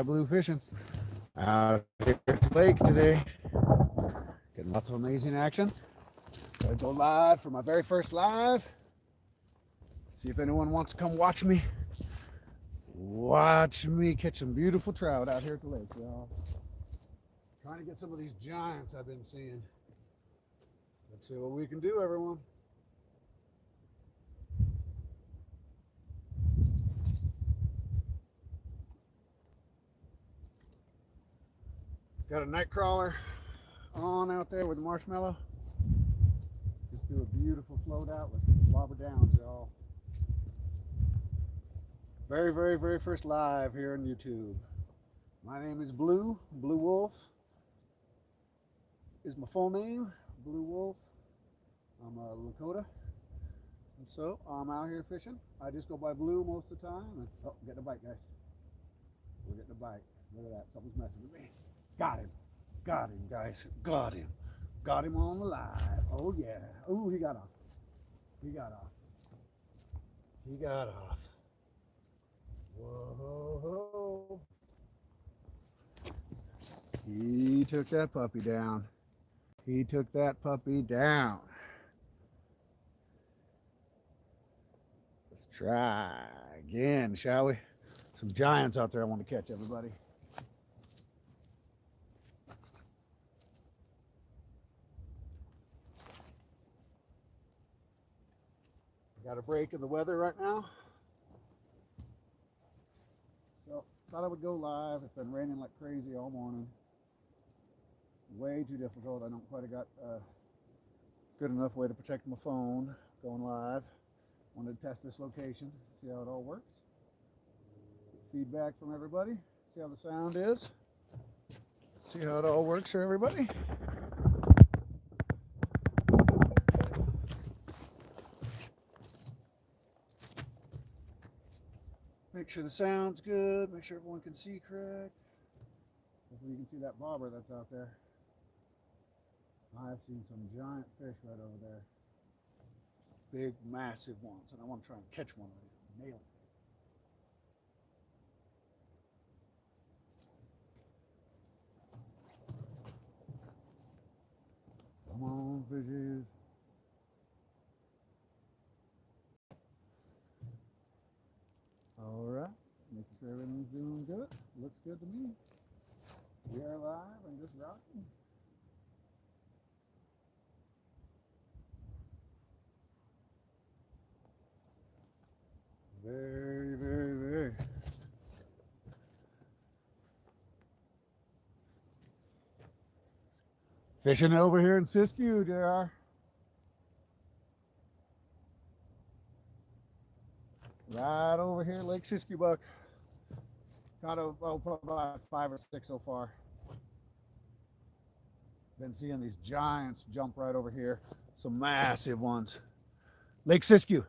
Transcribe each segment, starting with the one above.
Blue fishing out here at the lake today. Getting lots of amazing action. Gotta go live for my very first live. See if anyone wants to come watch me. Watch me catch some beautiful trout out here at the lake, y'all. Trying to get some of these giants I've been seeing. Let's see what we can do, everyone. Got a night crawler on out there with the marshmallow. Just do a beautiful float out. Let's get some bobber downs, y'all. Very first live here on YouTube. My name is Blue Wolf is my full name, Blue Wolf. I'm a Lakota, and so I'm out here fishing. I just go by Blue most of the time. And, oh, getting a bite, guys. We're getting a bite. Look at that. Something's messing with me. Got him, guys. Got him on the live. Oh yeah. Oh, he got off. Whoa. He took that puppy down. Let's try again, shall we? Some giants out there I want to catch, everybody. Got a break in the weather right now. So thought I would go live. It's been raining like crazy all morning. Way too difficult. I don't quite have got a good enough way to protect my phone going live. Wanted to test this location, see how it all works. Feedback from everybody. See how the sound is. See how it all works for everybody. Make sure the sound's good. Make sure everyone can see correct. Hopefully you can see that bobber that's out there. I've seen some giant fish right over there. Big, massive ones. And I want to try and catch one of them. Nail it. Come on, fishes. All right, making sure everything's doing good. Looks good to me. We are live and just rocking. Very. Fishing over here in Siskiyou, JR. Right over here, Lake Siskiyou Buck. Got about 5 or 6 so far. Been seeing these giants jump right over here. Some massive ones. Lake Siskiyou.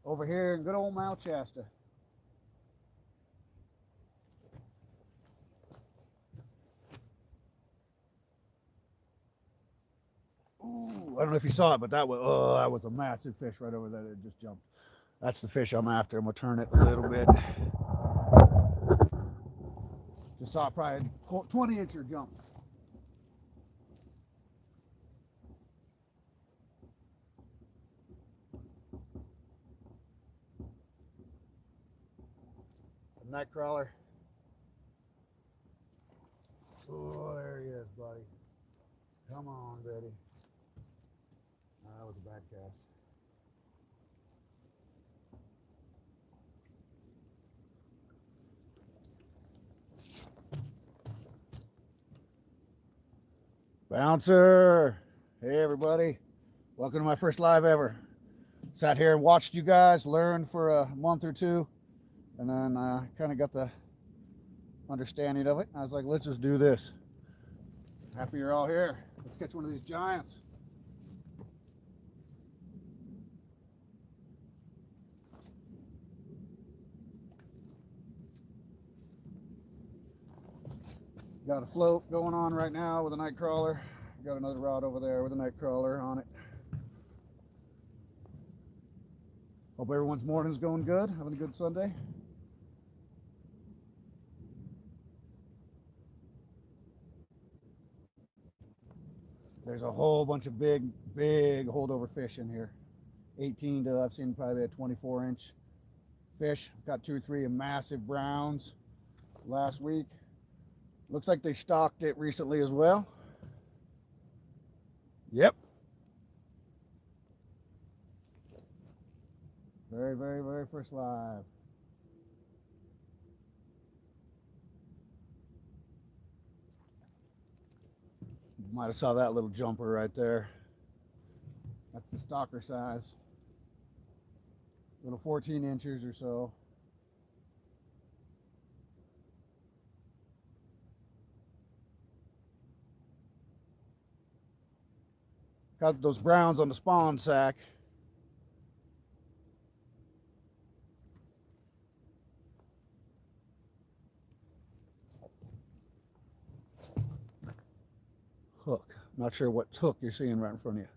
Over here in good old Mount Shasta. Ooh, I don't know if you saw it, but that was a massive fish right over there that just jumped. That's the fish I'm after. I'm gonna turn it a little bit. Just saw probably 20-incher jump. A night crawler. Oh, there he is, buddy. Come on, Betty. That was a bad cast. Bouncer. Hey, everybody. Welcome to my first live ever. Sat here and watched you guys learn for a month or two, and then kind of got the understanding of it. I was like, let's just do this. Happy you're all here. Let's catch one of these giants. Got a float going on right now with a night crawler. Got another rod over there with a night crawler on it. Hope everyone's morning's going good, having a good Sunday. There's a whole bunch of big holdover fish in here. 18 to, I've seen probably a 24-inch fish. Got 2 or 3 massive browns last week. Looks like they stocked it recently as well. Yep. Very first live. You might have saw that little jumper right there. That's the stalker size. Little 14 inches or so. Got those browns on the spawn sack. Hook. Not sure what hook you're seeing right in front of you.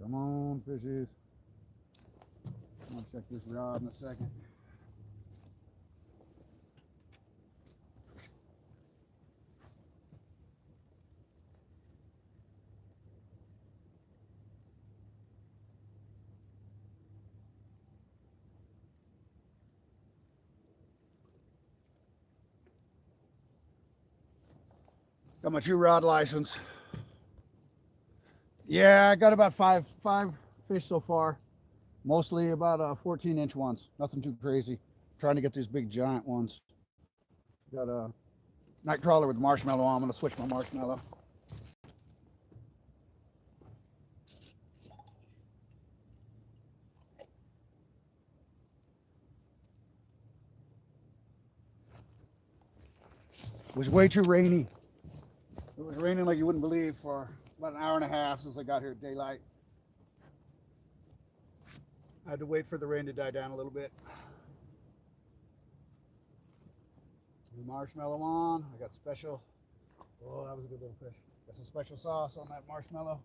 Come on, fishes. I'm gonna check this rod in a second. Got my 2-rod license. Yeah, I got about five fish so far. Mostly about 14-inch ones. Nothing too crazy. Trying to get these big giant ones. Got a night crawler with marshmallow on. I'm gonna switch my marshmallow. It was way too rainy. It was raining like you wouldn't believe for about an hour and a half since I got here at daylight. I had to wait for the rain to die down a little bit. The marshmallow on. I got special. Oh, that was a good little fish. Got some special sauce on that marshmallow.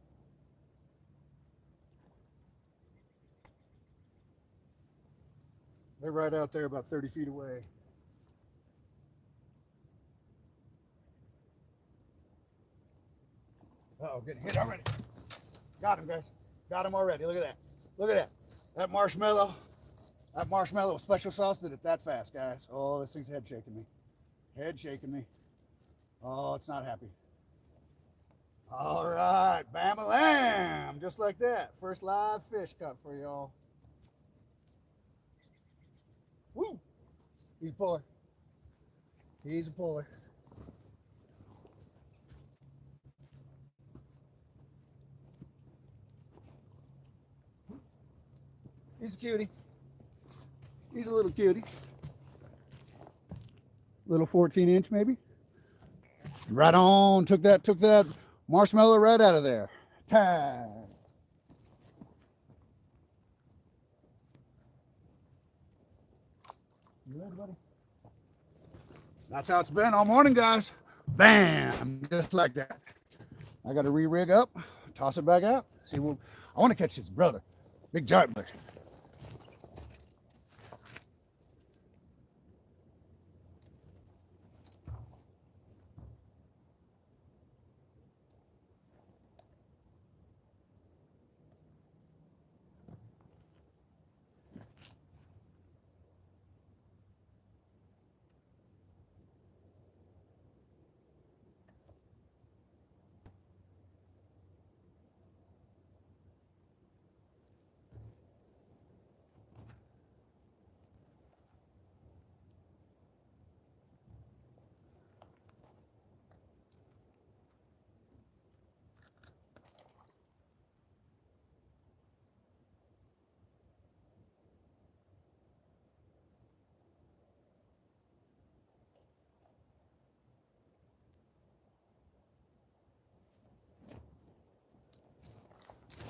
They're right out there about 30 feet away. Uh-oh, getting hit already. Got him, guys. Got him already. Look at that. Look at that. That marshmallow with special sauce did it that fast, guys. Oh, this thing's head shaking me. Head shaking me. Oh, it's not happy. All right, bam-a-lam. Just like that. First live fish cut for y'all. Woo! He's a puller. He's a puller. He's a cutie. He's a little cutie. Little 14-inch maybe. Right on. Took that marshmallow right out of there. Tag. You ready, buddy? That's how it's been all morning, guys. Bam! Just like that. I got to re-rig up, toss it back out. See, I want to catch his brother. Big giant brother.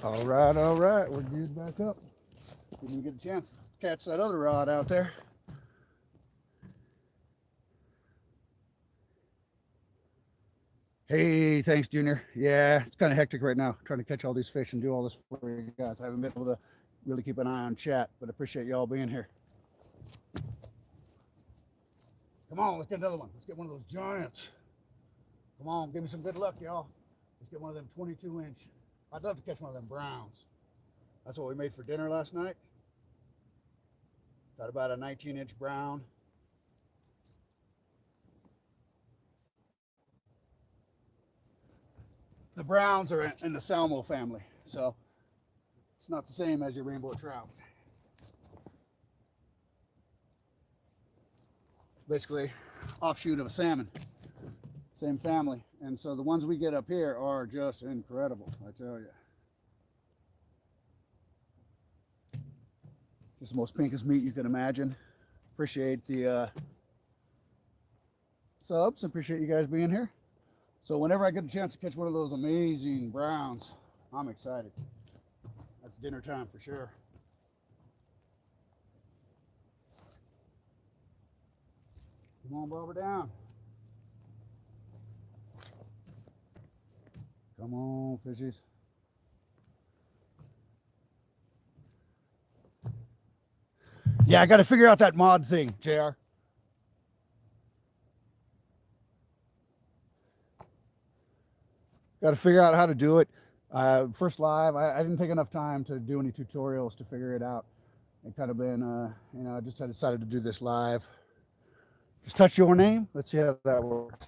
All right. We're geared back up. Didn't get a chance to catch that other rod out there. Hey, thanks, Junior. Yeah, it's kind of hectic right now, trying to catch all these fish and do all this for you guys. I haven't been able to really keep an eye on chat, but I appreciate y'all being here. Come on, let's get another one. Let's get one of those giants. Come on, give me some good luck, y'all. Let's get one of them 22-inch. I'd love to catch one of them browns. That's what we made for dinner last night. Got about a 19-inch brown. The browns are in the salmo family, so it's not the same as your rainbow trout. Basically, offshoot of a salmon, same family. And so the ones we get up here are just incredible, I tell you. Just the most pinkest meat you can imagine. Appreciate the subs. Appreciate you guys being here. So whenever I get a chance to catch one of those amazing browns, I'm excited. That's dinner time for sure. Come on, bobber down. Come on, fishies. Yeah, I got to figure out that mod thing, JR. Got to figure out how to do it. First live, I didn't take enough time to do any tutorials to figure it out. It kind of been, I just decided to do this live. Just touch your name. Let's see how that works.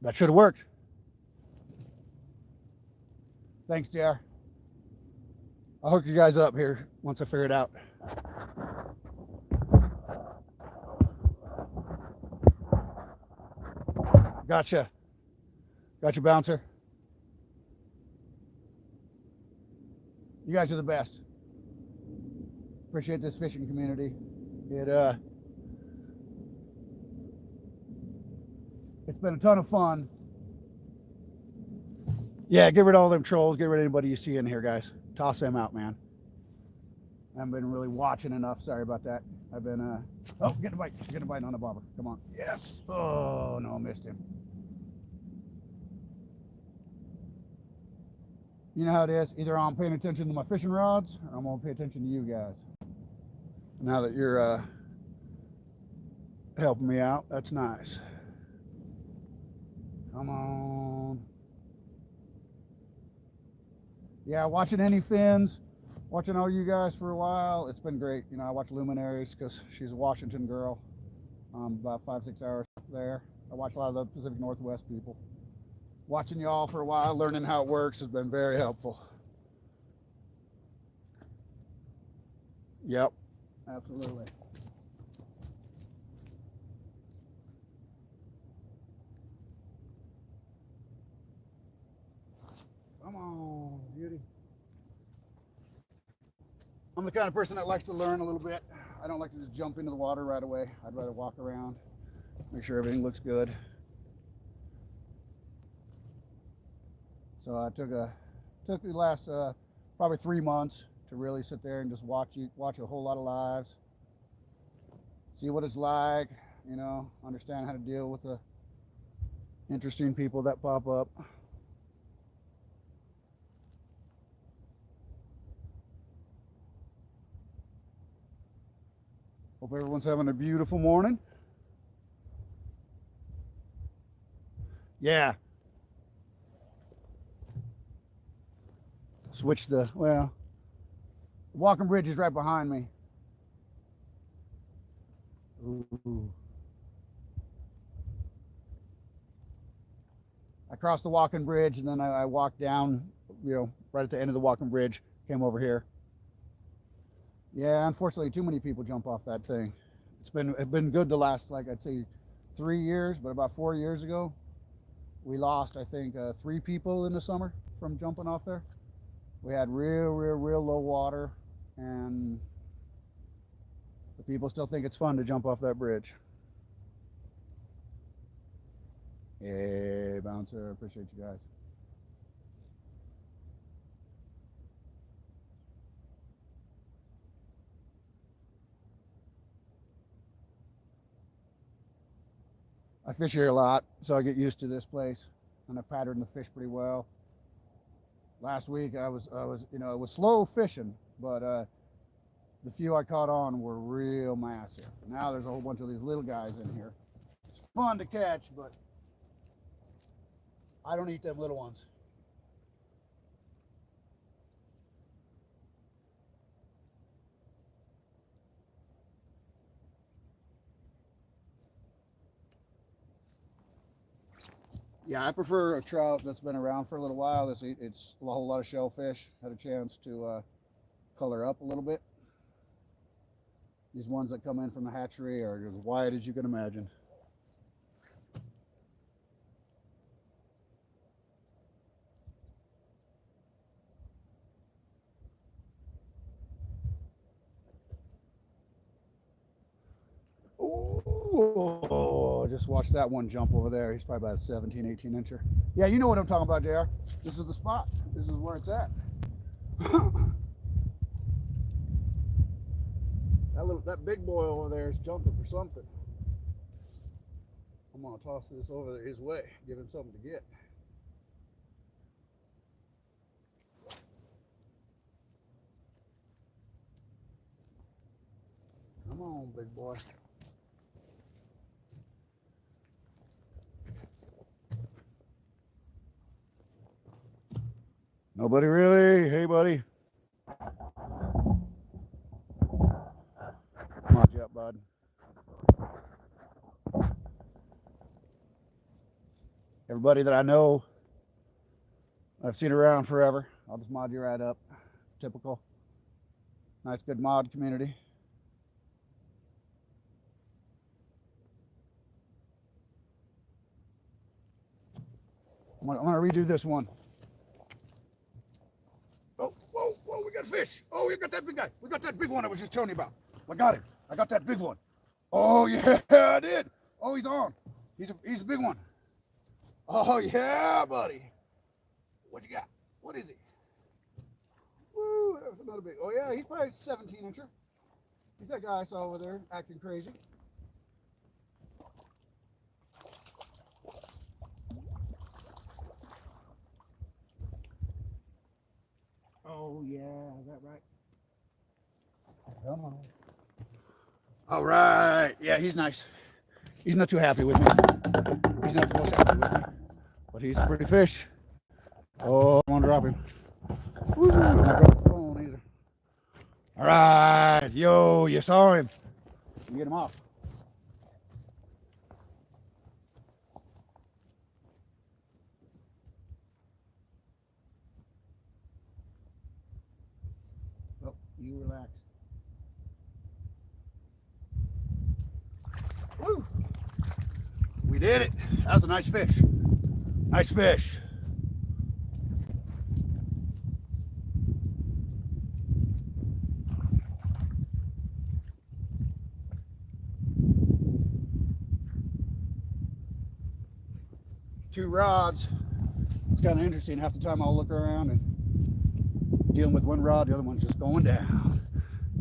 That should have worked. Thanks, JR. I'll hook you guys up here once I figure it out. Gotcha. Gotcha, bouncer. You guys are the best. Appreciate this fishing community. It's been a ton of fun. Yeah, get rid of all them trolls. Get rid of anybody you see in here, guys. Toss them out, man. I haven't been really watching enough. Sorry about that. I've been, oh, get a bite. Get a bite on the bobber. Come on. Yes. Oh, no, I missed him. You know how it is. Either I'm paying attention to my fishing rods or I'm going to pay attention to you guys. Now that you're helping me out, that's nice. Come on. Yeah, watching any fins, watching all you guys for a while, it's been great. You know, I watch Luminaries because she's a Washington girl. About 5-6 hours there. I watch a lot of the Pacific Northwest people. Watching y'all for a while, learning how it works has been very helpful. Yep, absolutely. Come on, beauty. I'm the kind of person that likes to learn a little bit. I don't like to just jump into the water right away. I'd rather walk around, make sure everything looks good. So I took the last probably 3 months to really sit there and just watch a whole lot of lives, see what it's like, you know, understand how to deal with the interesting people that pop up. Hope everyone's having a beautiful morning. Yeah. Switch the, well, the walking bridge is right behind me. Ooh. I crossed the walking bridge and then I walked down, you know, right at the end of the walking bridge, came over here. Yeah, unfortunately, too many people jump off that thing. It's been good the last, like I'd say, 3 years, but about 4 years ago, we lost, I think, 3 people in the summer from jumping off there. We had real low water, and the people still think it's fun to jump off that bridge. Hey, bouncer, appreciate you guys. I fish here a lot, so I get used to this place, and I pattern the fish pretty well. Last week it was slow fishing, but the few I caught on were real massive. Now there's a whole bunch of these little guys in here. It's fun to catch, but I don't eat them little ones. Yeah, I prefer a trout that's been around for a little while. It's a whole lot of shellfish. Had a chance to color up a little bit. These ones that come in from the hatchery are as wide as you can imagine. Oh, just watch that one jump over there. He's probably about a 17, 18 incher. Yeah, you know what I'm talking about, JR. This is the spot. This is where it's at. That big boy over there is jumping for something. I'm gonna toss this over his way, give him something to get. Come on, big boy. Nobody really? Hey, buddy. Mod you up, bud. Everybody that I know, I've seen around forever. I'll just mod you right up. Typical. Nice, good mod community. I'm gonna redo this one. Oh, whoa, whoa, we got a fish. Oh, we got that big guy. We got that big one I was just telling you about. I got him. I got that big one. Oh, yeah, I did. Oh, he's on. He's a big one. Oh, yeah, buddy. What you got? What is he? Woo, that was another big. Oh, yeah, he's probably 17 incher. He's that guy I saw over there acting crazy. Oh, yeah, is that right? Come on. All right. Yeah, he's nice. He's not too happy with me. He's not the most happy with me. But he's a pretty fish. Oh, I want to drop him. Woo, I'm not drop the phone either. All right. Yo, you saw him. You get him off. Oh, you relax. Woo! We did it. That was a nice fish. Nice fish. Two rods. It's kind of interesting. Half the time I'll look around and dealing with one rod, the other one's just going down.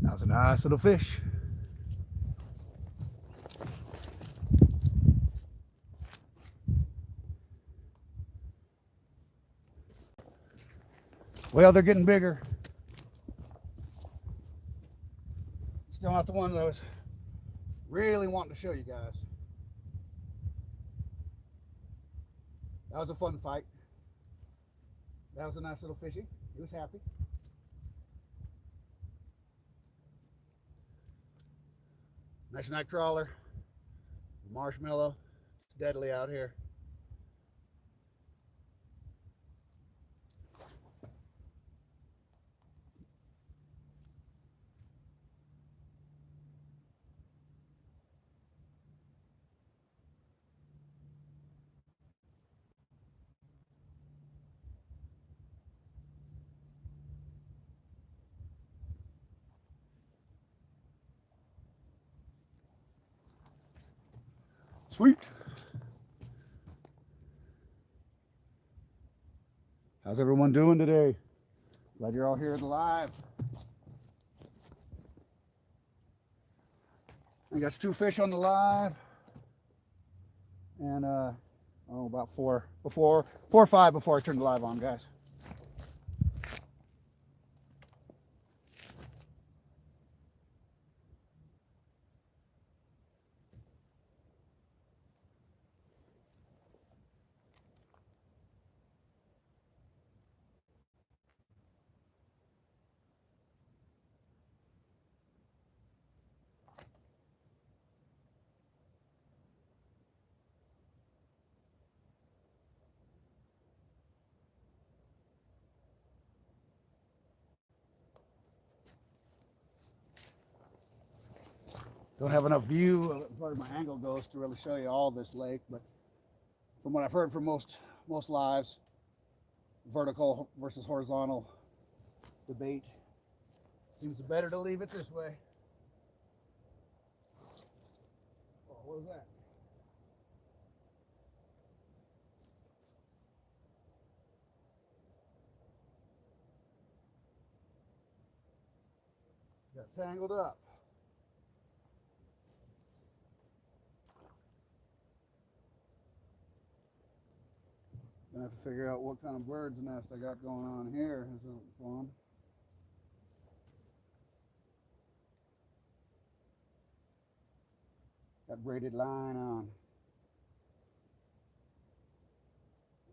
That was a nice little fish. Well, they're getting bigger. Still not the one that I was really wanting to show you guys. That was a fun fight. That was a nice little fishy. He was happy. Nice night crawler. Marshmallow. It's deadly out here. Sweet. How's everyone doing today? Glad you're all here live. I got two fish on the live. and about 4 or 5 before I turn the live on, guys. Don't have enough view as far as my angle goes to really show you all this lake, but from what I've heard from most lives, vertical versus horizontal debate seems better to leave it this way. Oh, what was that? Got tangled up. Gonna have to figure out what kind of bird's nest I got going on here. This isn't fun. Got braided line on.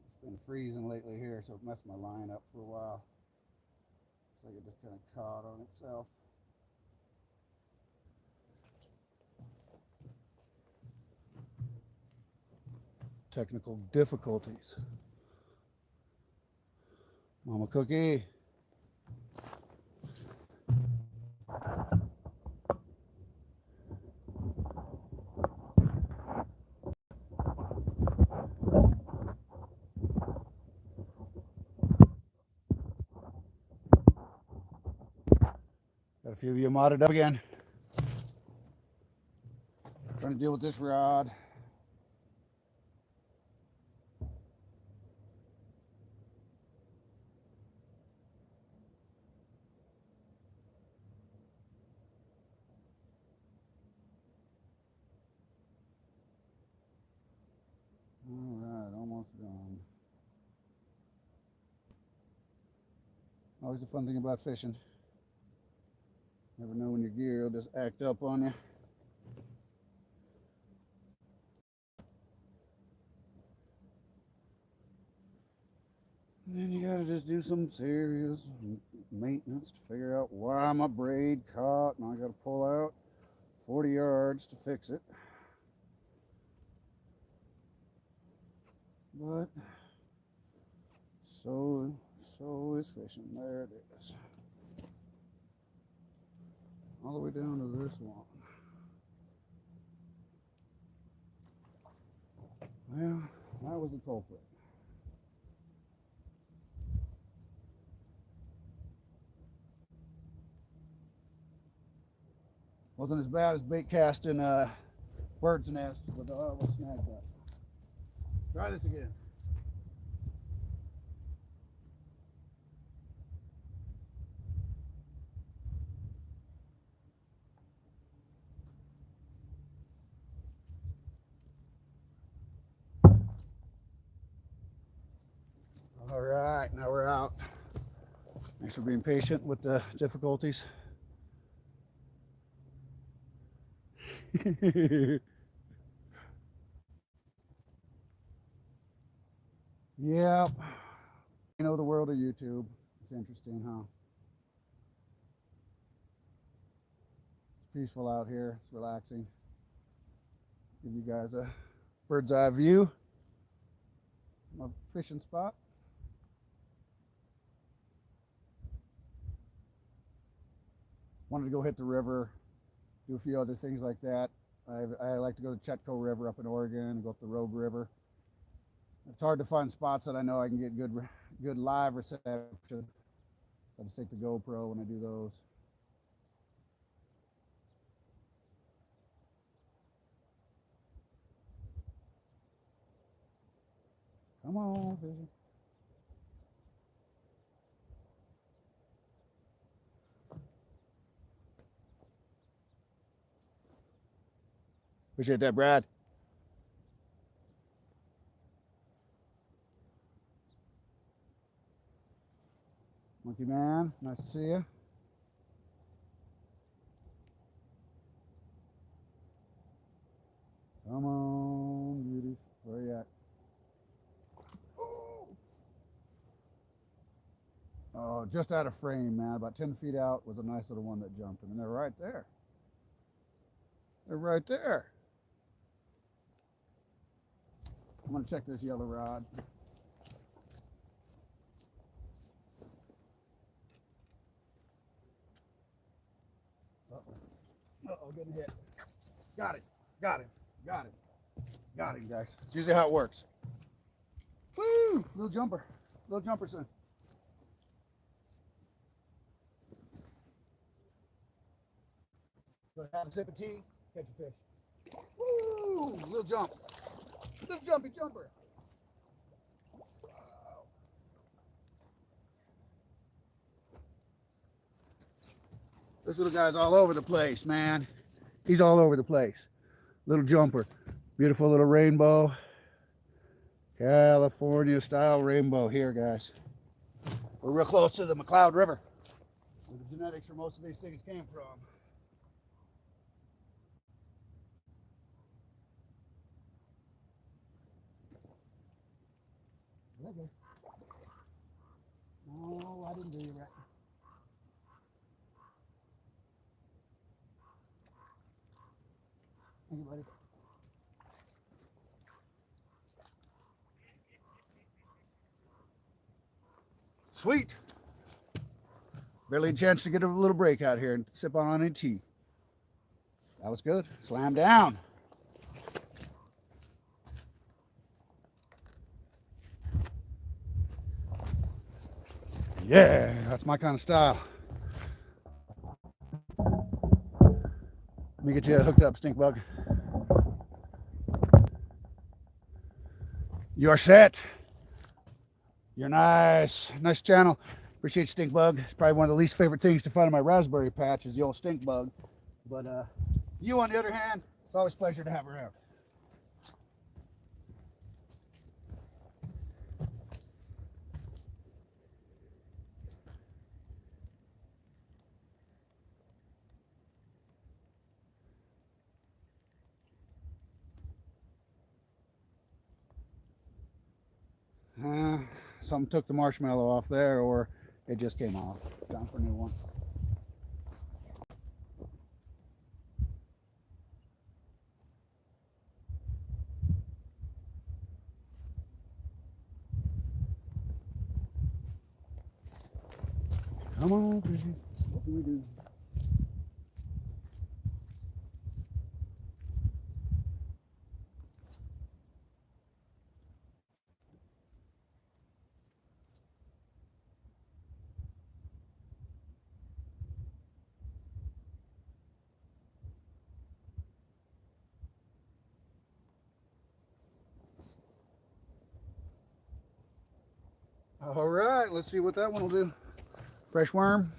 It's been freezing lately here, so it messed my line up for a while. Looks like it just kind of caught on itself. Technical difficulties. Mama Cookie. Got a few of you modded up again. Trying to deal with this rod. All right, almost done. Always the fun thing about fishing. Never know when your gear will just act up on you. And then you gotta just do some serious maintenance to figure out why my braid caught, and I gotta pull out 40 yards to fix it. But so is fishing. There it is. All the way down to this one. Well, that was the culprit. Wasn't as bad as bait casting bird's nest, but we'll snag that. Try this again. All right, now we're out. Thanks for being patient with the difficulties. Yep. You know the world of YouTube. It's interesting, huh? It's peaceful out here. It's relaxing. Give you guys a bird's eye view. My fishing spot. Wanted to go hit the river, do a few other things like that. I like to go to Chetco River up in Oregon and go up the Rogue River. It's hard to find spots that I know I can get good live reception. I just take the GoPro when I do those. Come on, fishing. Appreciate that, Brad. Monkey man, nice to see you. Come on, beauties. Where you at? Oh, just out of frame, man. About 10 feet out was a nice little one that jumped. And they're right there. They're right there. I'm going to check this yellow rod. Uh-oh, getting hit. Got it. Got it. Got it. Got it, guys. It's usually how it works. Woo! Little jumper. Little jumper, son. Go have a sip of tea, catch a fish. Woo! Little jump. Little jumpy jumper. Wow. This little guy's all over the place, man. He's all over the place. Little jumper. Beautiful little rainbow. California style rainbow here, guys. We're real close to the McCloud River, where the genetics for most of these things came from. Okay. No, I didn't do you right. Thank you, buddy. Sweet. Barely a chance to get a little break out here and sip on any tea. That was good. Slam down. Yeah, that's my kind of style. Let me get you hooked up, stink bug. You're set. You're nice. Nice channel. Appreciate stink bug. It's probably one of the least favorite things to find in my raspberry patch is the old stink bug. But you, on the other hand, it's always a pleasure to have around. Something took the marshmallow off there, or it just came off. Time for a new one. Come on, baby. What can we do? All right, let's see what that one will do. Fresh worm.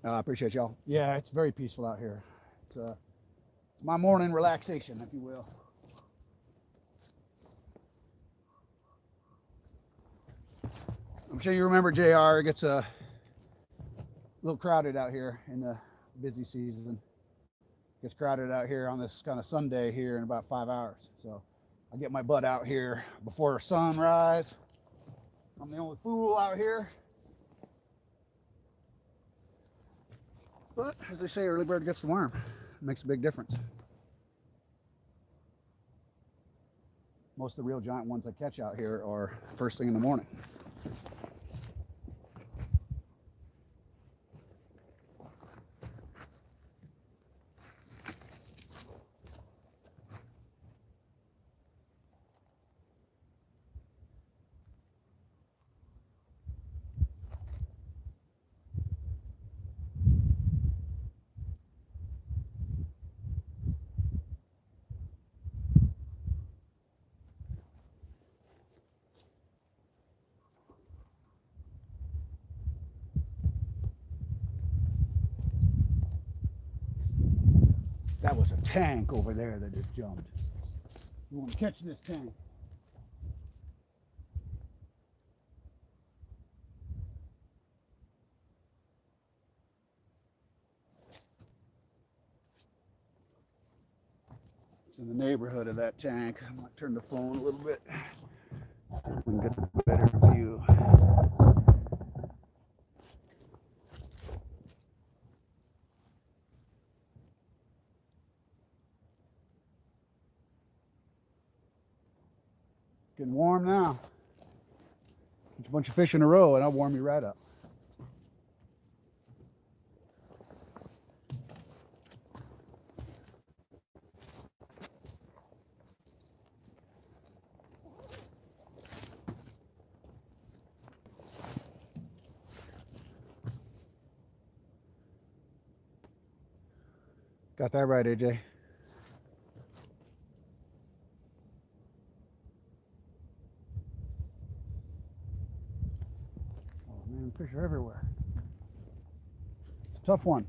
I appreciate y'all. Yeah, it's very peaceful out here. It's my morning relaxation, if you will. I'm sure you remember JR. It gets a little crowded out here in the busy season. It gets crowded out here on this kind of Sunday here in about 5 hours. So I get my butt out here before sunrise. I'm the only fool out here. But as they say, early bird gets the worm. It makes a big difference. Most of the real giant ones I catch out here are first thing in the morning. That was a tank over there that just jumped. You want to catch this tank? in the neighborhood of that tank. I might turn the phone a little bit so we can get a better view. Getting warm now. Catch a bunch of fish in a row and I'll warm you right up. Got that right, AJ. Oh man, fish are everywhere. It's a tough one.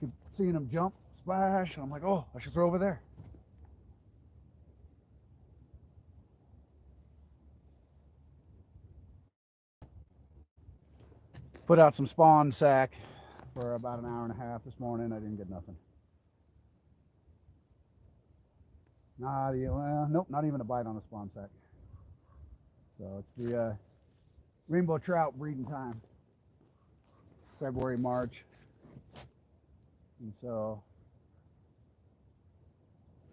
Keep seeing them jump, splash, and I'm like, oh, I should throw over there. Put out some spawn sack for about an hour and a half this morning. I didn't get nothing. Nope, not even a bite on the spawn sack. So it's the rainbow trout breeding time, February, March. And so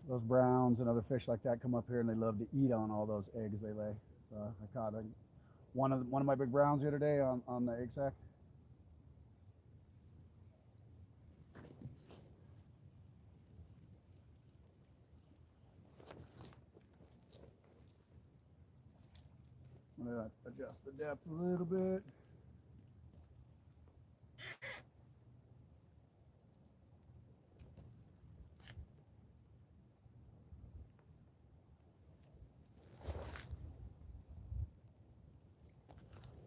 those browns and other fish like that come up here and they love to eat on all those eggs they lay. So I caught one of my big browns the other day on the egg sack. I'm gonna adjust the depth a little bit.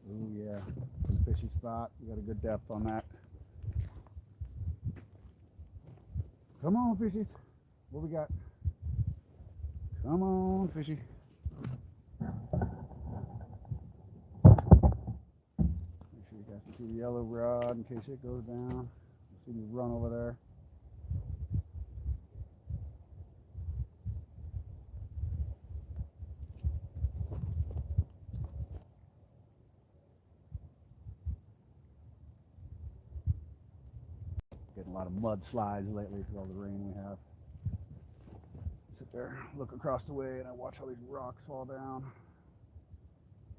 Oh yeah, fishy spot. We got a good depth on that. Come on, fishies. What we got? Come on, fishy. Make sure you guys can see the yellow rod in case it goes down. See me run over there. Getting a lot of mudslides lately with all the rain we have. Sit there, look across the way, and I watch all these rocks fall down.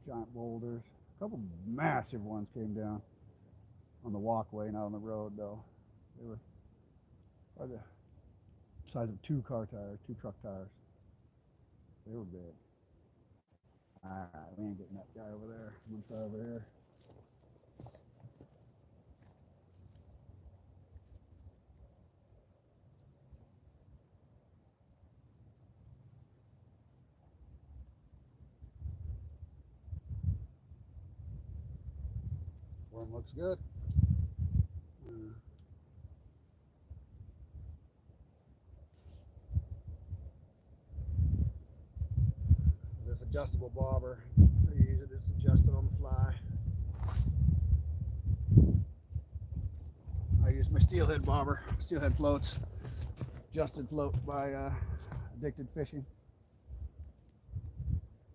Giant boulders. A couple massive ones came down on the walkway, not on the road though. They were probably the size of two truck tires. They were big. Alright, we ain't getting that guy over there. I'm gonna try over here. Worm looks good. This adjustable bobber, pretty easy to adjust it on the fly. I use my steelhead bobber, steelhead floats, adjusted float by Addicted Fishing.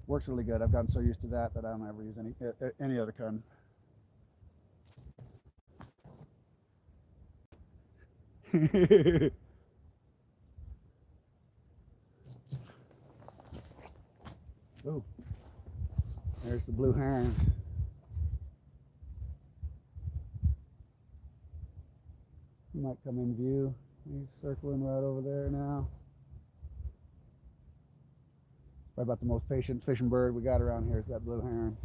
Works really good. I've gotten so used to that I don't ever use any other kind. Oh, there's the blue heron. He might come in view. He's circling right over there now. Probably about the most patient fishing bird we got around here is that blue heron.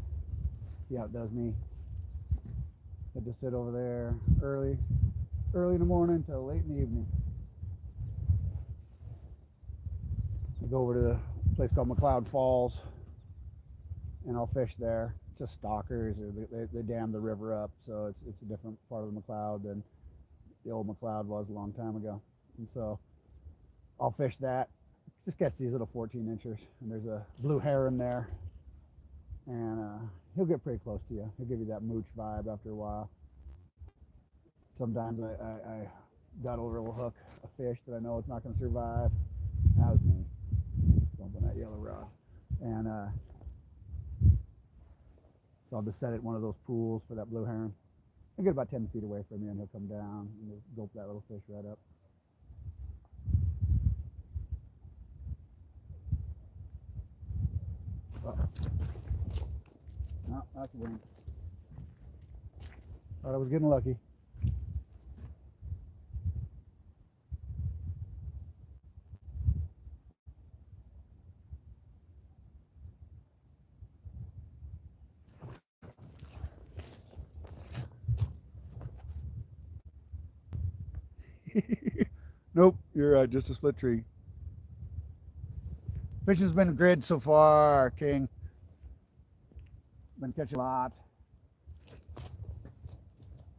He outdoes me. Had to sit over there early in the morning till late in the evening. I go over to a place called McLeod Falls and I'll fish there. It's just stockers. They dammed the river up, so it's a different part of the McLeod than the old McLeod was a long time ago. And so I'll fish that. Just catch these little 14 inchers, and there's a blue heron there, and he'll get pretty close to you. He'll give you that mooch vibe after a while. Sometimes I got over a hook a fish that I know it's not going to survive, That was me. Bumping that yellow rod. And so I'll just set it in one of those pools for that blue heron. I get about 10 feet away from you, and he'll come down and he'll gulp that little fish right up. No, that's a wing. Thought I was getting lucky. Nope, you're just a split tree. Fishing's been good so far, King. Been catching a lot.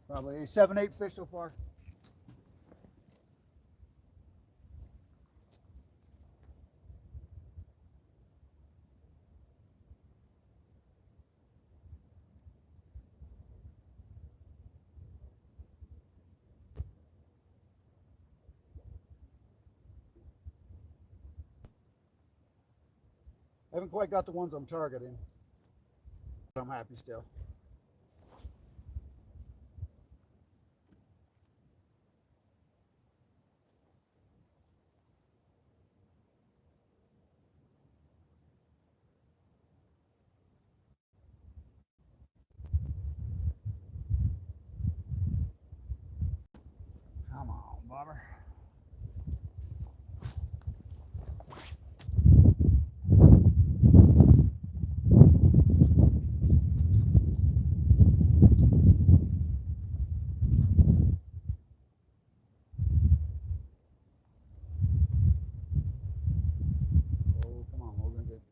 Probably 7, 8 fish so far. I haven't quite got the ones I'm targeting, but I'm happy still. Come on, bobber.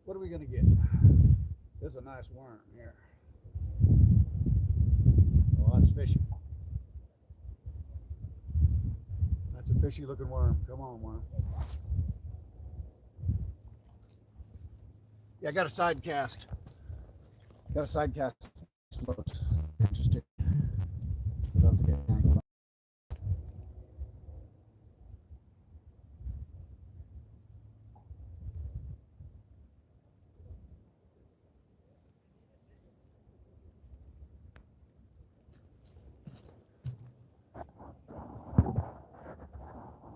What are we going to get? This is a nice worm here. Oh, that's fishy. That's a fishy looking worm. Come on, worm. Yeah, I got a side cast. Got a side cast. Interesting.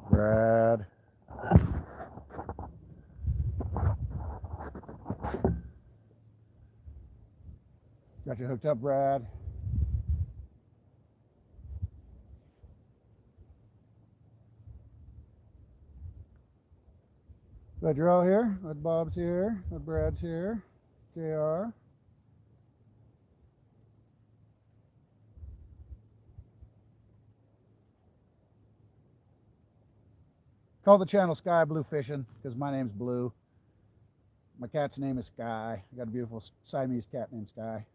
Brad. Got you hooked up, Brad. Glad you're all here. Glad Bob's here. Glad Brad's here. JR. Call the channel Sky Blue Fishing because my name's Blue. My cat's name is Sky. I got a beautiful Siamese cat named Sky.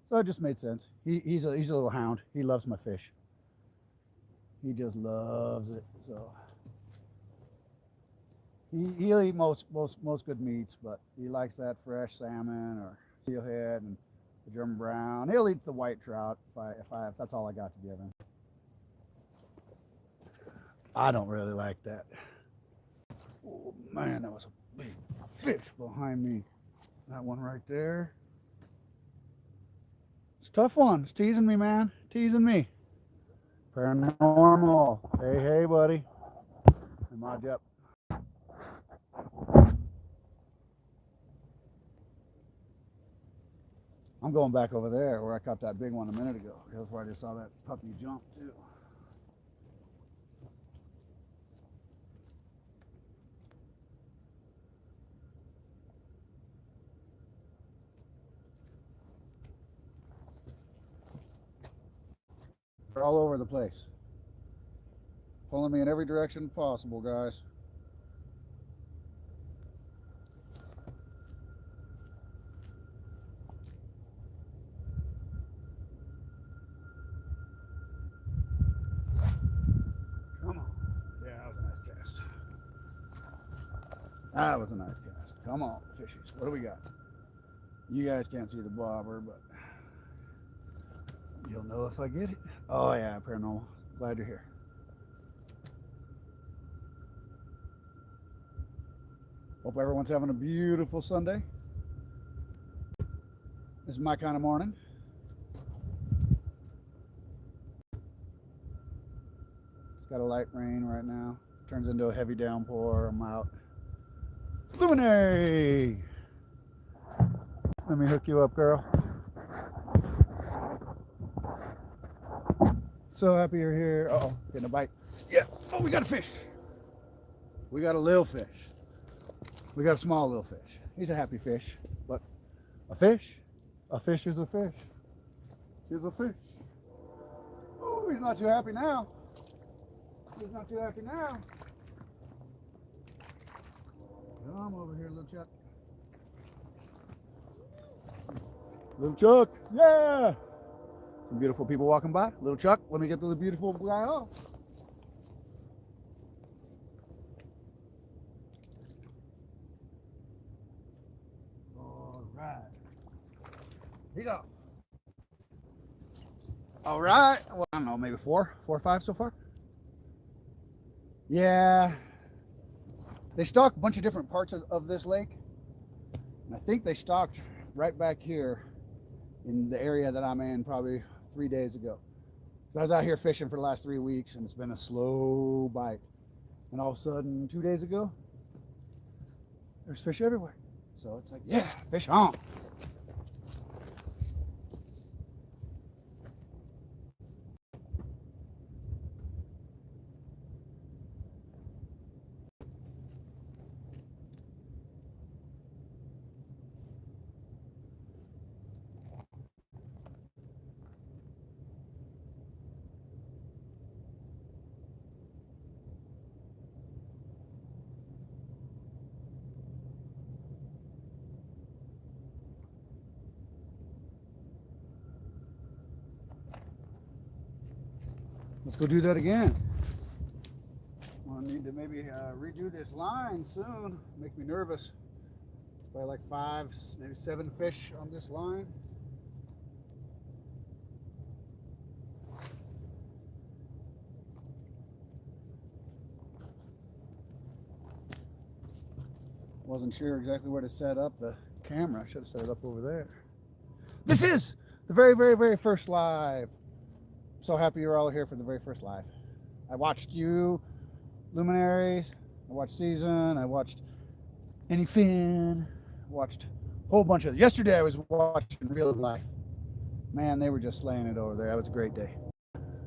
So it just made sense. He's a little hound. He loves my fish. He just loves it. So he'll eat most good meats, but he likes that fresh salmon or steelhead and the German brown. He'll eat the white trout if that's all I got to give him. I don't really like that. Oh man, that was a big fish behind me. That one right there. It's a tough one. It's teasing me, man. Teasing me. Paranormal. Hey, buddy. I mod you up. I'm going back over there where I caught that big one a minute ago. That's where I just saw that puppy jump too. They're all over the place. Pulling me in every direction possible, guys. Come on. Yeah, that was a nice cast. That was a nice cast. Come on, fishies. What do we got? You guys can't see the bobber, but you'll know if I get it. Oh yeah, paranormal. Glad you're here. Hope everyone's having a beautiful Sunday. This is my kind of morning. It's got a light rain right now. Turns into a heavy downpour. I'm out. Luminary! Let me hook you up, girl. So happy you're here. Uh-oh, getting a bite. Yeah. Oh, we got a fish. We got a little fish. We got a small little fish. He's a happy fish. But a fish? A fish is a fish. He's a fish. Oh, he's not too happy now. He's not too happy now. Come over here, little Chuck. Little Chuck, yeah! Some beautiful people walking by. Little Chuck, let me get the beautiful guy off. All right. He's off. All right. Well, I don't know, maybe four or five so far. Yeah. They stock a bunch of different parts of this lake. And I think they stocked right back here in the area that I'm in probably 3 days ago. So I was out here fishing for the last 3 weeks and it's been a slow bite. And all of a sudden, 2 days ago, there's fish everywhere. So it's like, yeah, fish on. Let's go do that again. I'll need to maybe redo this line soon. Make me nervous. Probably like 5, maybe 7 fish on this line. Wasn't sure exactly where to set up the camera. I should have set it up over there. This is the very, very, very first live. So happy you're all here for the very first live. I watched you, Luminaries. I watched Season. I watched Anyfin. Watched a whole bunch of. Yesterday I was watching Real Life. Man, they were just slaying it over there. That was a great day.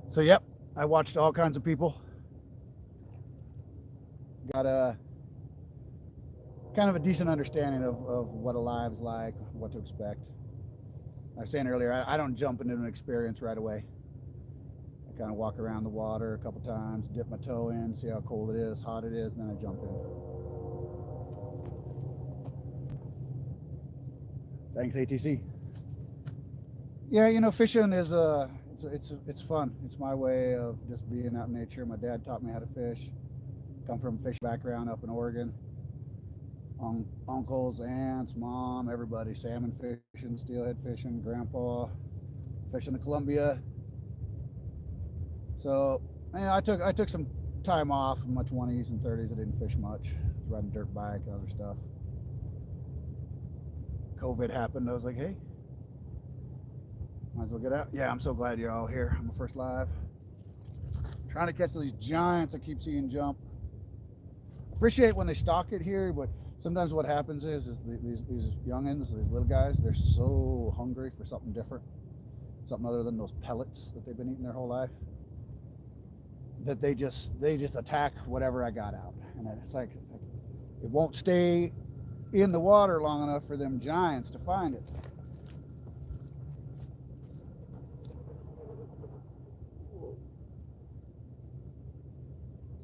So yep, I watched all kinds of people. Got a kind of a decent understanding of what a live's like, what to expect. I was saying earlier, I don't jump into an experience right away. I kind of walk around the water a couple times, dip my toe in, see how cold it is, hot it is, and then I jump in. Thanks, ATC. Yeah, you know, fishing is it's fun. It's my way of just being out in nature. My dad taught me how to fish. Come from a fish background up in Oregon. Uncles, aunts, mom, everybody salmon fishing, steelhead fishing, grandpa fishing the Columbia. So, you know, I took some time off in my 20s and 30s. I didn't fish much. I was riding dirt bike and other stuff. COVID happened. I was like, hey, might as well get out. Yeah, I'm so glad you're all here. I'm the first live. Trying to catch these giants I keep seeing jump. Appreciate when they stock it here, but sometimes what happens is these youngins, these little guys, they're so hungry for something different, something other than those pellets that they've been eating their whole life, that they just attack whatever I got out. And it's like it won't stay in the water long enough for them giants to find it.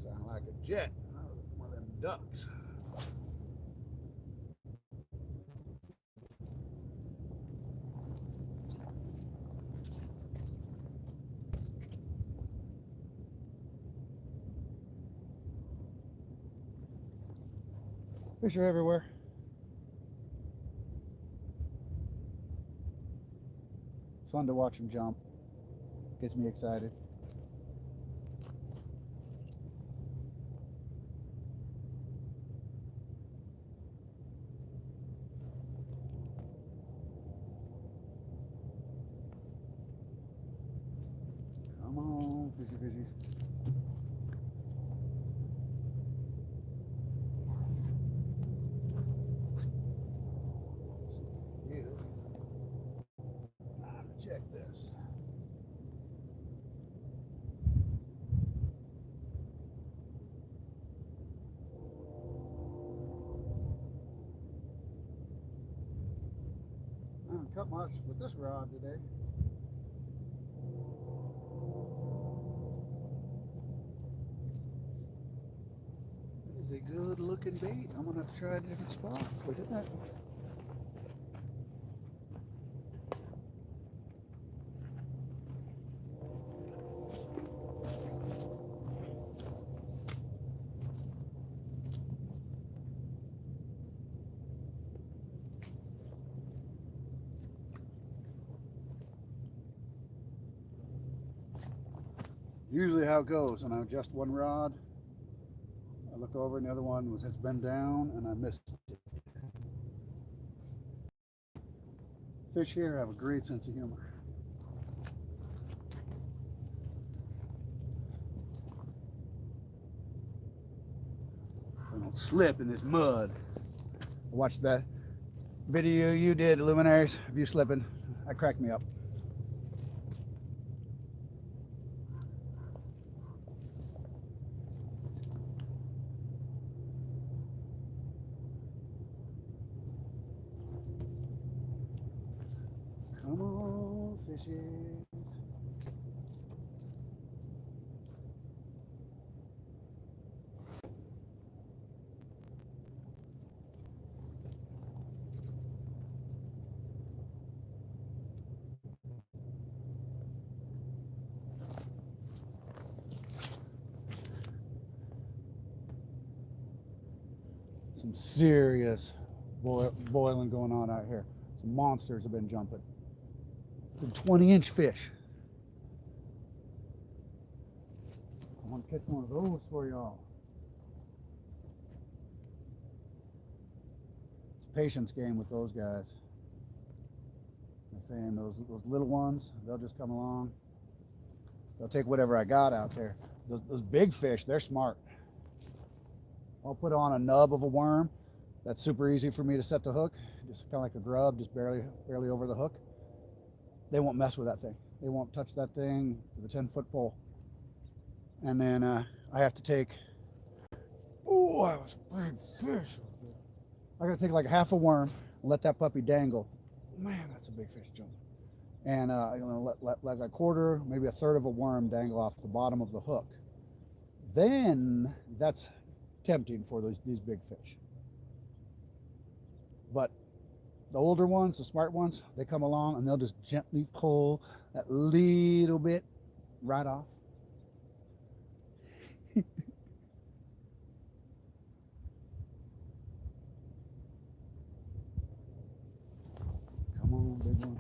Sound like a jet, one of them ducks. Fish are everywhere. It's fun to watch them jump. Gets me excited. Come on, fishy, fishy. Yeah. Time to check this. I haven't cut much with this rod today. It's a good looking bait. I'm gonna have to try a different spot with it. Usually how it goes, and I adjust one rod, I look over and the other one has bent down and I missed it. Fish here have a great sense of humor. They don't slip in this mud. I watched that video you did, Luminaries, of you slipping. That cracked me up. Come on, fishes. Some serious boiling going on out here. Some monsters have been jumping. Some 20-inch fish. I want to catch one of those for y'all. It's a patience game with those guys. I'm saying those little ones, they'll just come along. They'll take whatever I got out there. Those big fish, they're smart. I'll put on a nub of a worm. That's super easy for me to set the hook. Just kind of like a grub, just barely over the hook. They won't mess with that thing. They won't touch that thing with a 10-foot pole. And then I have to take, oh, that was a big fish. I gotta take like half a worm and let that puppy dangle. Man, that's a big fish jumping. And let like a quarter, maybe a third of a worm dangle off the bottom of the hook. Then that's tempting for these big fish. But the older ones, the smart ones, they come along and they'll just gently pull that little bit right off. Come on, big one.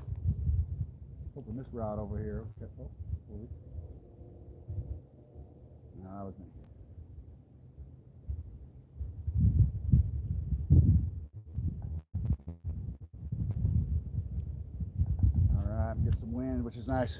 Open this rod over here. Okay. Oh, no, that was me. All right, get some wind, which is nice.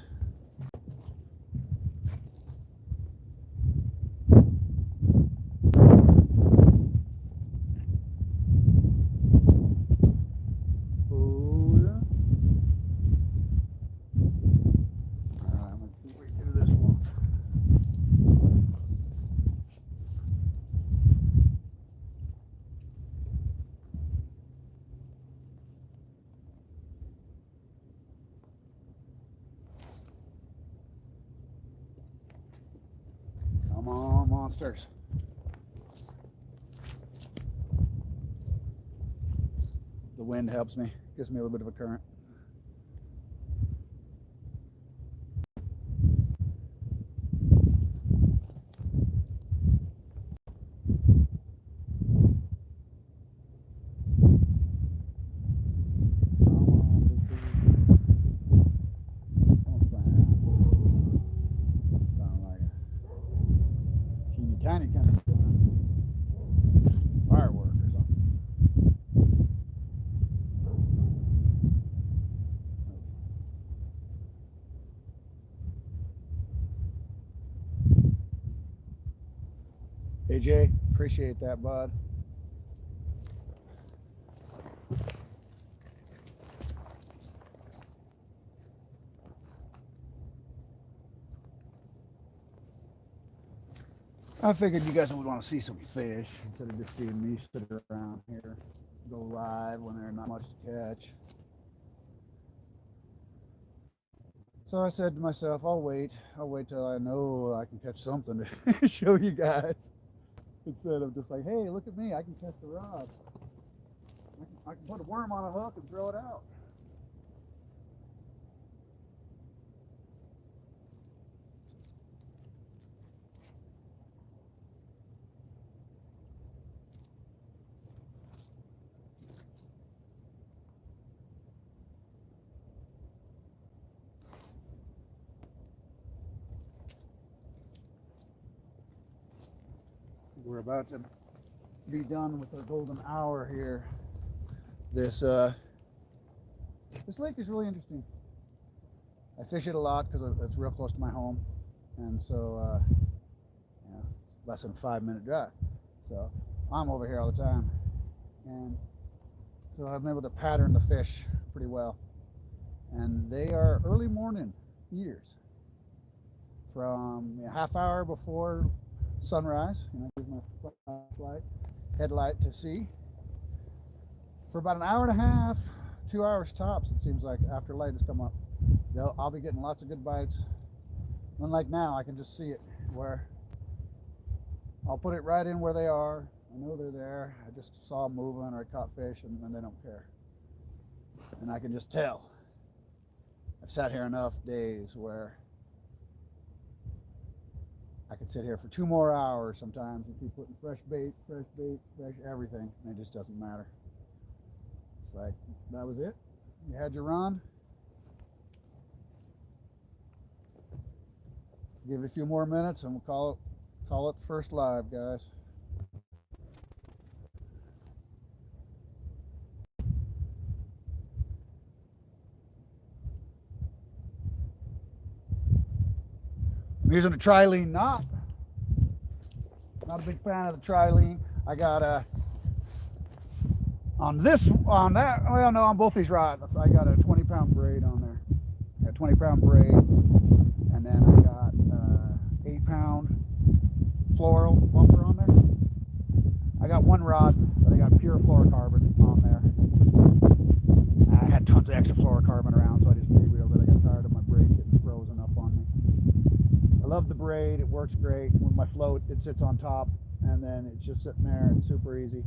Come on, monsters. The wind helps me, gives me a little bit of a current. Tiny kind of firework or something. AJ, appreciate that, bud. I figured you guys would want to see some fish instead of just seeing me sit around here, go live when there's not much to catch. So I said to myself, I'll wait. I'll wait till I know I can catch something to show you guys. Instead of just like, hey, look at me, I can catch the rod. I can put a worm on a hook and throw it out. We're about to be done with our golden hour here. This lake is really interesting. I fish it a lot because it's real close to my home, and so less than a 5-minute drive. So I'm over here all the time, and so I've been able to pattern the fish pretty well. And they are early morning eaters. From a half hour before sunrise, use my flashlight, headlight to see. For about an hour and a half, 2 hours tops, it seems like, after light has come up. I'll be getting lots of good bites. Unlike now, I can just see it where I'll put it right in where they are. I know they're there. I just saw them moving, or I caught fish, and they don't care. And I can just tell. I've sat here enough days where I could sit here for 2 more hours sometimes and keep putting fresh bait, fresh everything, and it just doesn't matter. It's like, that was it. You had your run. Give it a few more minutes and we'll call it first live, guys. I'm using a trilene knot. Not a big fan of the trilene. I got a on both these rods. I got a 20-pound braid on there. I got a 20-pound braid, and then I got 8-pound floral bumper on there. I got one rod that I got pure fluorocarbon on there. I had tons of extra fluorocarbon around, so I just re-reeled it. I got tired of my braid getting frozen up on me. I love the braid. It works great. With my float, it sits on top, and then it's just sitting there and super easy.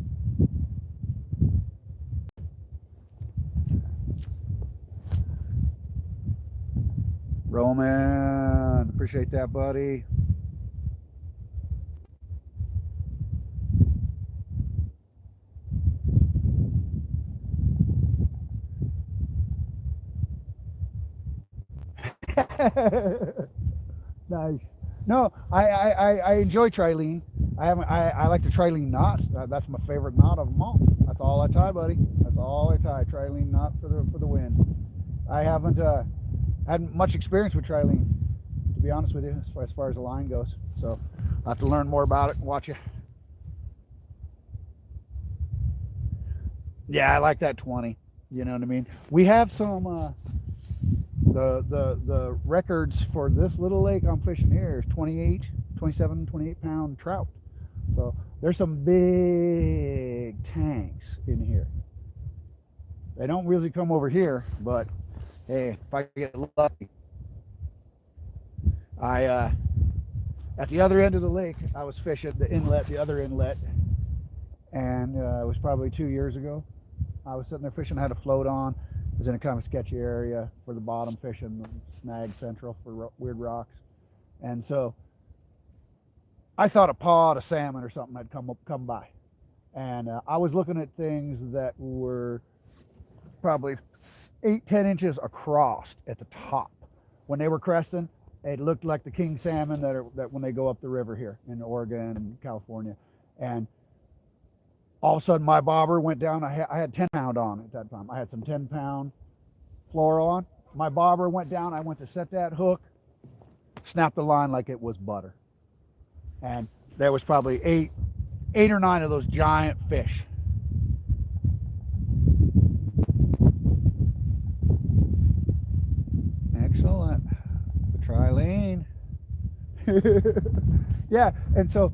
Roman, appreciate that, buddy. Nice. No, I enjoy trilene. I like the trilene knot. That's my favorite knot of them all. That's all I tie, buddy. That's all I tie. Trilene knot for the win. I haven't had much experience with trilene, to be honest with you, as far as the line goes. So I have to learn more about it and watch you. Yeah, I like that 20. You know what I mean? We have some the records for this little lake I'm fishing here is 28 pound trout. So there's some big tanks in here. They don't really come over here, but hey, if I get lucky. I at the other end of the lake, I was fishing the other inlet, and it was probably 2 years ago. I was sitting there fishing, had a float on. It was in a kind of sketchy area for the bottom fishing, snag central for weird rocks, and so I thought a pod of salmon or something had come by, and I was looking at things that were probably 8-10 inches across at the top. When they were cresting, it looked like the king salmon that when they go up the river here in Oregon and California. And all of a sudden my bobber went down. I had 10 pound on at that time. I had some 10-pound fluoro on. My bobber went down. I went to set that hook, snapped the line like it was butter. And there was probably eight or nine of those giant fish. Excellent. The trilene. Yeah, and so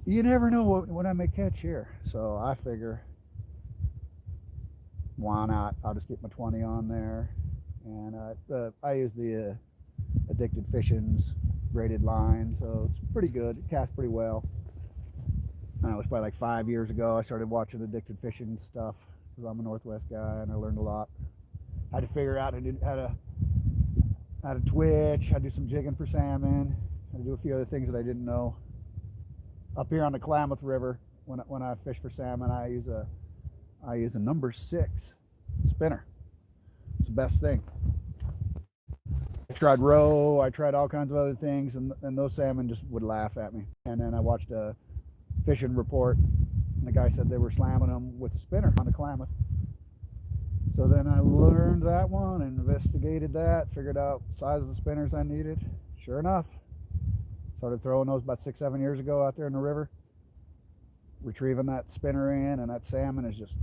you never know what I may catch here. So I figure, why not? I'll just get my 20 on there. And I use the Addicted Fishing's braided line, so it's pretty good. It casts pretty well. It was probably like 5 years ago I started watching Addicted Fishing stuff because I'm a Northwest guy and I learned a lot. I had to figure out how to twitch, how to do some jigging for salmon, how to do a few other things that I didn't know. Up here on the Klamath River, when I fish for salmon, I use a number 6 spinner. It's the best thing. I tried roe, I tried all kinds of other things, and those salmon just would laugh at me. And then I watched a fishing report, and the guy said they were slamming them with a spinner on the Klamath. So then I learned that one, investigated that, figured out the size of the spinners I needed. Sure enough, started throwing those about 6-7 years ago out there in the river, retrieving that spinner in, and that salmon is just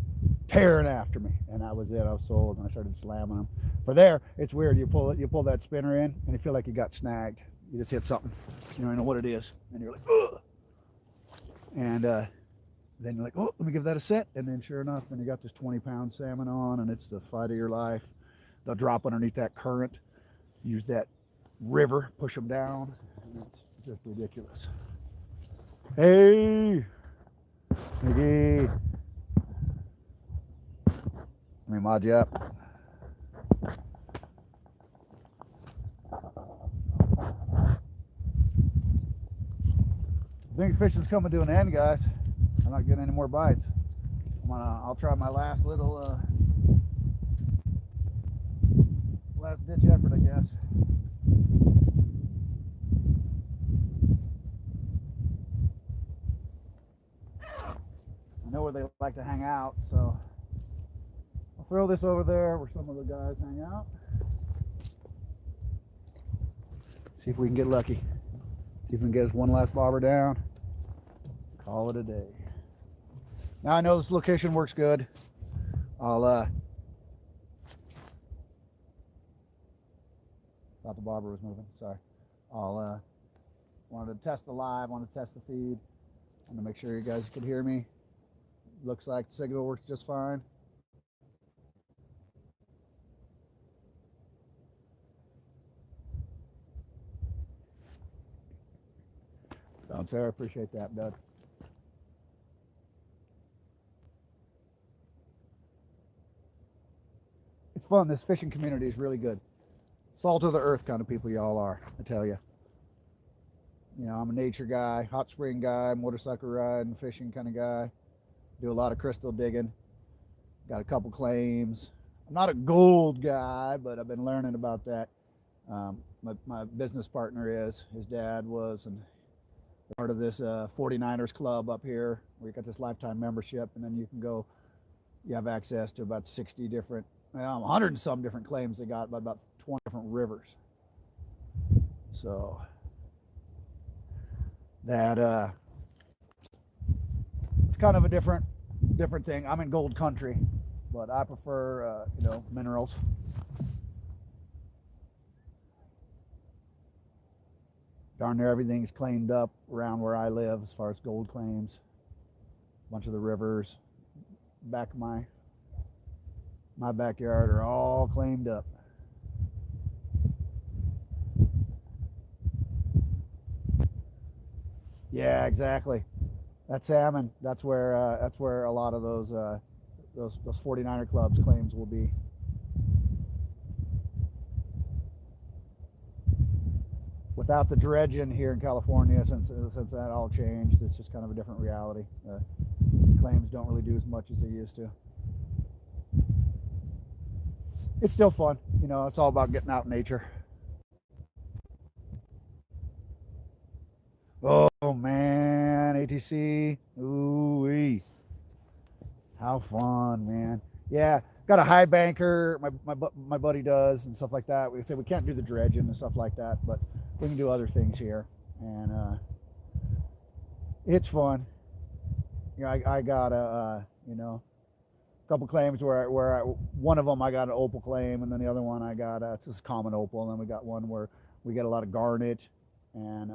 tearing after me. And that was it. I was sold, and I started slamming them. For there, it's weird. You pull that spinner in, and you feel like you got snagged. You just hit something. You don't know what it is, and you're like, ugh. And then you're like, oh, let me give that a set. And then sure enough, then you got this 20-pound salmon on, and it's the fight of your life. They'll drop underneath that current, use that river, push them down. And it's just ridiculous. Hey, Mickey. Let me mod you up. I think fishing's coming to an end, guys. I'm not getting any more bites. I'll try my last little last ditch effort, I guess. I know where they like to hang out, so I'll throw this over there where some of the guys hang out. See if we can get lucky. See if we can get us one last bobber down. Call it a day. Now I know this location works good. Thought the bobber was moving. Sorry. Wanted to test the live. Wanted to test the feed. Wanted to make sure you guys could hear me. Looks like the signal works just fine. Sarah, appreciate that, bud. It's fun. This fishing community is really good. Salt of the earth kind of people y'all are, I tell you. You know, I'm a nature guy, hot spring guy, motorcycle riding, fishing kind of guy. Do a lot of crystal digging. Got a couple claims. I'm not a gold guy, but I've been learning about that. My business partner is. His dad was, and part of this 49ers club up here where you got this lifetime membership, and then you can go, you have access to about 60 different, 100 and some different claims they got, but about 20 different rivers. So that it's kind of a different thing. I'm in gold country, but I prefer minerals. Darn near everything's claimed up around where I live as far as gold claims. A bunch of the rivers back of my backyard are all claimed up. Yeah, exactly. That salmon, that's where a lot of those 49er clubs claims will be. Without the dredging here in California, since that all changed, it's just kind of a different reality. Claims don't really do as much as they used to. It's still fun, it's all about getting out in nature. Oh man, ATC, ooh-wee. How fun, man. Yeah, got a high banker, my buddy does, and stuff like that. We can't do the dredging and stuff like that, but we can do other things here. And It's fun. I got a couple claims one of them I got an opal claim, and then the other one I got just common opal, and then we got one where we get a lot of garnet, and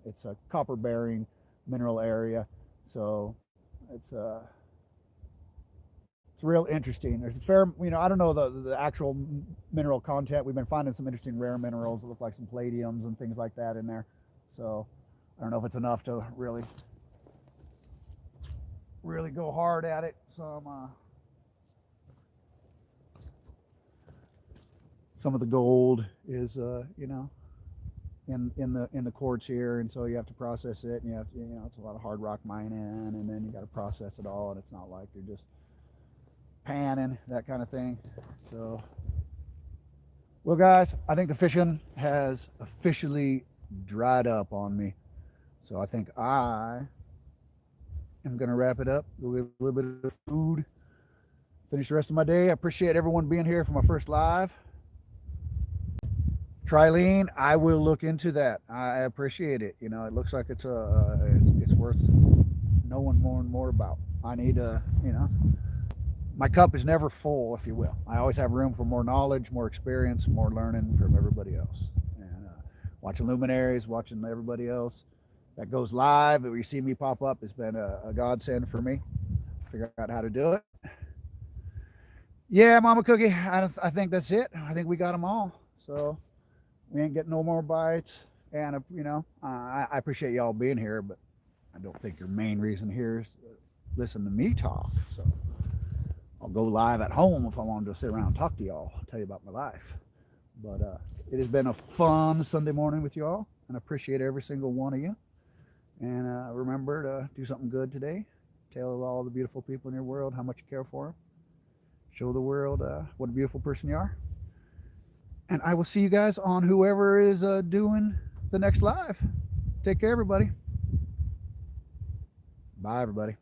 it's a copper bearing mineral area. So it's it's real interesting. There's a fair, I don't know the actual mineral content. We've been finding some interesting rare minerals that look like some palladiums and things like that in there. So I don't know if it's enough to really go hard at it. Some of the gold is in the quartz here, and so you have to process it, and you have to, it's a lot of hard rock mining, and then you got to process it all, and it's not like you're just panning that kind of thing. So, well, guys, I think the fishing has officially dried up on me, so I think I am gonna wrap it up. Go get a little bit of food, finish the rest of my day. I appreciate everyone being here for my first live. Trilene, I will look into that. I appreciate it. It looks like it's worth knowing more and more about. I need my cup is never full, if you will. I always have room for more knowledge, more experience, more learning from everybody else. And watching luminaries, watching everybody else that goes live, where you see me pop up, has been a godsend for me. Figure out how to do it. Yeah, Mama Cookie, I think that's it. I think we got them all. So we ain't getting no more bites. And, I appreciate y'all being here, but I don't think your main reason here is to listen to me talk. So I'll go live at home if I wanted to sit around and talk to y'all, tell you about my life. But it has been a fun Sunday morning with y'all, and I appreciate every single one of you. And remember to do something good today. Tell all the beautiful people in your world how much you care for them. Show the world what a beautiful person you are. And I will see you guys on whoever is doing the next live. Take care, everybody. Bye, everybody.